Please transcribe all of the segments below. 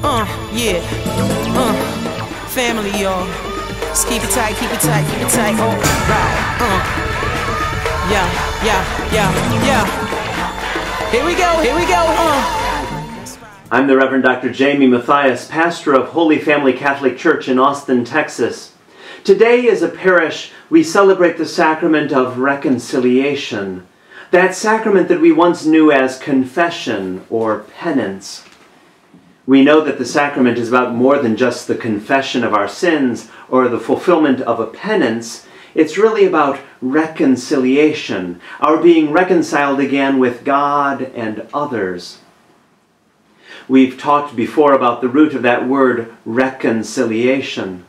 Yeah. Family, y'all. Just keep it tight, keep it tight, keep it tight. Oh, right. Yeah. Here we go. I'm the Reverend Dr. Jamie Mathias, pastor of Holy Family Catholic Church in Austin, Texas. Today, as a parish, we celebrate the sacrament of reconciliation. That sacrament that we once knew as confession or penance. We know that the sacrament is about more than just the confession of our sins or the fulfillment of a penance. It's really about reconciliation, our being reconciled again with God and others. We've talked before about the root of that word, reconciliation.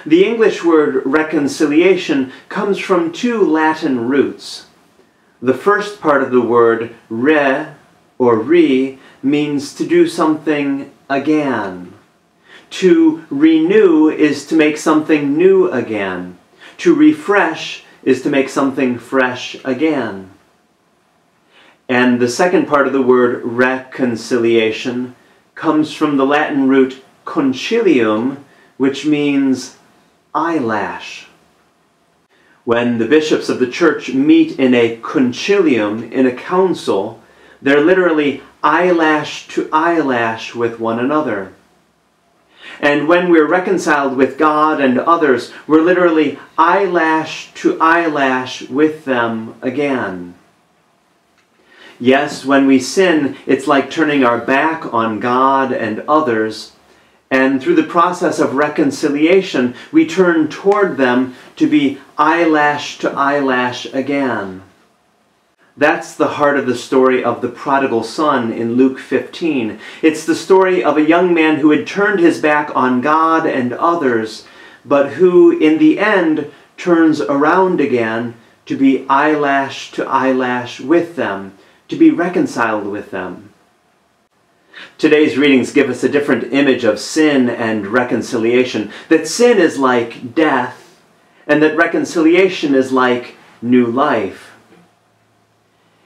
The English word reconciliation comes from two Latin roots. The first part of the word, re, or re, means to do something again. To renew is to make something new again. To refresh is to make something fresh again. And the second part of the word reconciliation comes from the Latin root concilium, which means eyelash. When the bishops of the church meet in a concilium, in a council, they're literally eyelash to eyelash with one another. And when we're reconciled with God and others, we're literally eyelash to eyelash with them again. Yes, when we sin, it's like turning our back on God and others, and through the process of reconciliation, we turn toward them to be eyelash to eyelash again. That's the heart of the story of the prodigal son in Luke 15. It's the story of a young man who had turned his back on God and others, but who, in the end, turns around again to be eyelash to eyelash with them, to be reconciled with them. Today's readings give us a different image of sin and reconciliation, that sin is like death, and that reconciliation is like new life.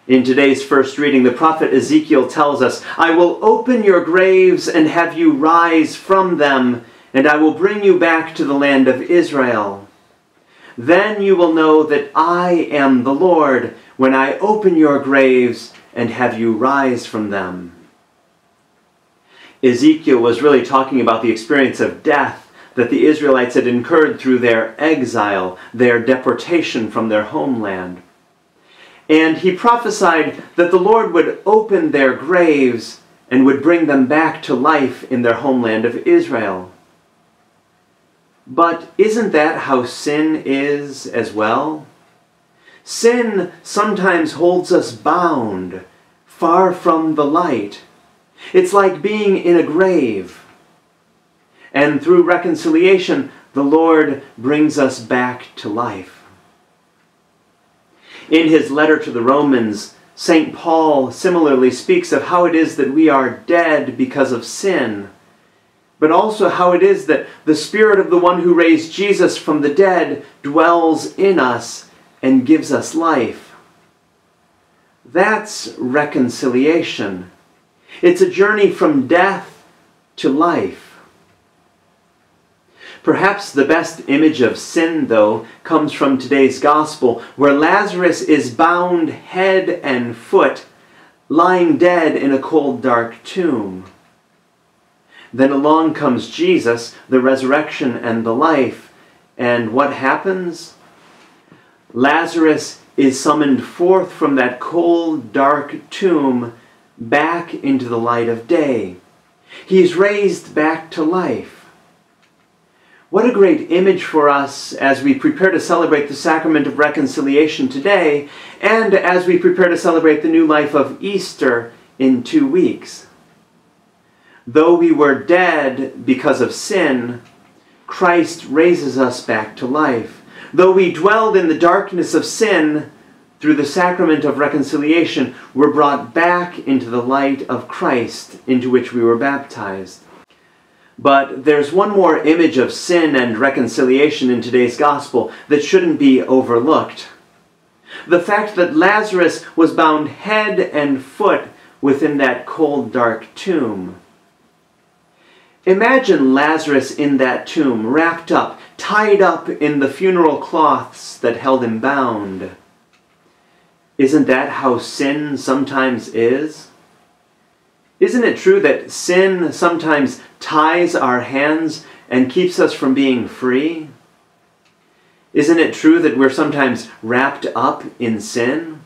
In today's first reading, the prophet Ezekiel tells us, "I will open your graves and have you rise from them, and I will bring you back to the land of Israel. Then you will know that I am the Lord, when I open your graves and have you rise from them." Ezekiel was really talking about the experience of death that the Israelites had incurred through their exile, their deportation from their homeland. And he prophesied that the Lord would open their graves and would bring them back to life in their homeland of Israel. But isn't that how sin is as well? Sin sometimes holds us bound, far from the light. It's like being in a grave. And through reconciliation, the Lord brings us back to life. In his letter to the Romans, St. Paul similarly speaks of how it is that we are dead because of sin, but also how it is that the Spirit of the one who raised Jesus from the dead dwells in us and gives us life. That's reconciliation. It's a journey from death to life. Perhaps the best image of sin, though, comes from today's gospel, where Lazarus is bound head and foot, lying dead in a cold, dark tomb. Then along comes Jesus, the resurrection and the life, and what happens? Lazarus is summoned forth from that cold, dark tomb back into the light of day. He's raised back to life. What a great image for us as we prepare to celebrate the sacrament of reconciliation today, and as we prepare to celebrate the new life of Easter in 2 weeks. Though we were dead because of sin, Christ raises us back to life. Though we dwelled in the darkness of sin, through the sacrament of reconciliation, we're brought back into the light of Christ, into which we were baptized. But there's one more image of sin and reconciliation in today's gospel that shouldn't be overlooked. The fact that Lazarus was bound head and foot within that cold, dark tomb. Imagine Lazarus in that tomb, wrapped up, tied up in the funeral cloths that held him bound. Isn't that how sin sometimes is? Isn't it true that sin sometimes ties our hands and keeps us from being free? Isn't it true that we're sometimes wrapped up in sin?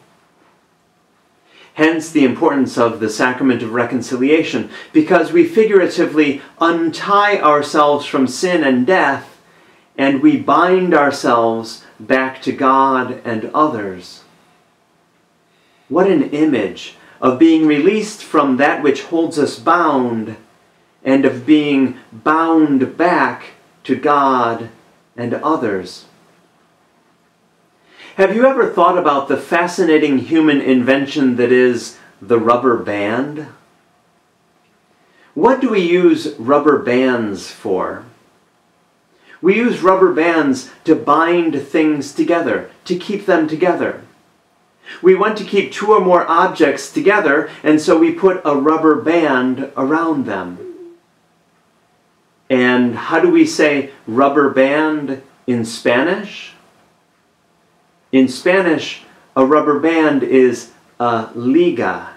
Hence the importance of the sacrament of reconciliation, because we figuratively untie ourselves from sin and death, and we bind ourselves back to God and others. What an image of being released from that which holds us bound, and of being bound back to God and others. Have you ever thought about the fascinating human invention that is the rubber band? What do we use rubber bands for? We use rubber bands to bind things together, to keep them together. We want to keep two or more objects together, and so we put a rubber band around them. And how do we say rubber band in Spanish? In Spanish, a rubber band is a liga.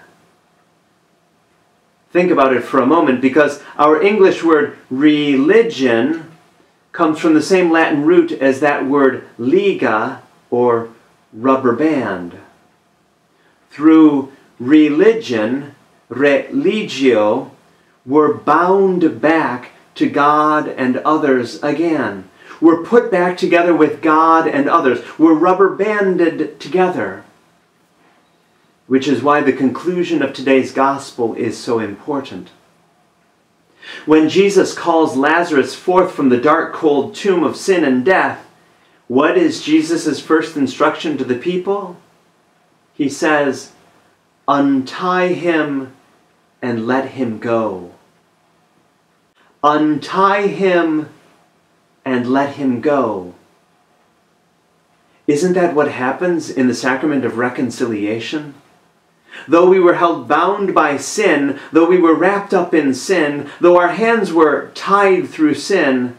Think about it for a moment, because our English word religion comes from the same Latin root as that word liga, or rubber band. Through religion, religio, we're bound back to God and others again. We're put back together with God and others. We're rubber banded together. Which is why the conclusion of today's gospel is so important. When Jesus calls Lazarus forth from the dark, cold tomb of sin and death, what is Jesus' first instruction to the people? He says, "Untie him and let him go." Untie him and let him go. Isn't that what happens in the sacrament of reconciliation? Though we were held bound by sin, though we were wrapped up in sin, though our hands were tied through sin,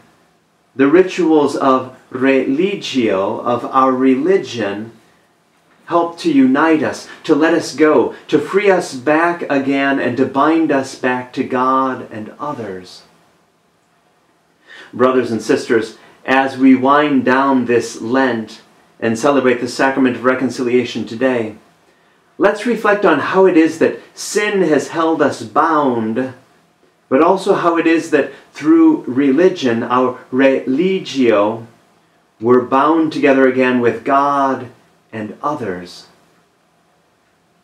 the rituals of religio, of our religion, help to unite us, to let us go, to free us back again, and to bind us back to God and others. Brothers and sisters, as we wind down this Lent and celebrate the sacrament of reconciliation today, let's reflect on how it is that sin has held us bound, but also how it is that through religion, our religio, we're bound together again with God and others.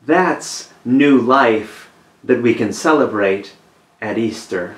That's new life that we can celebrate at Easter.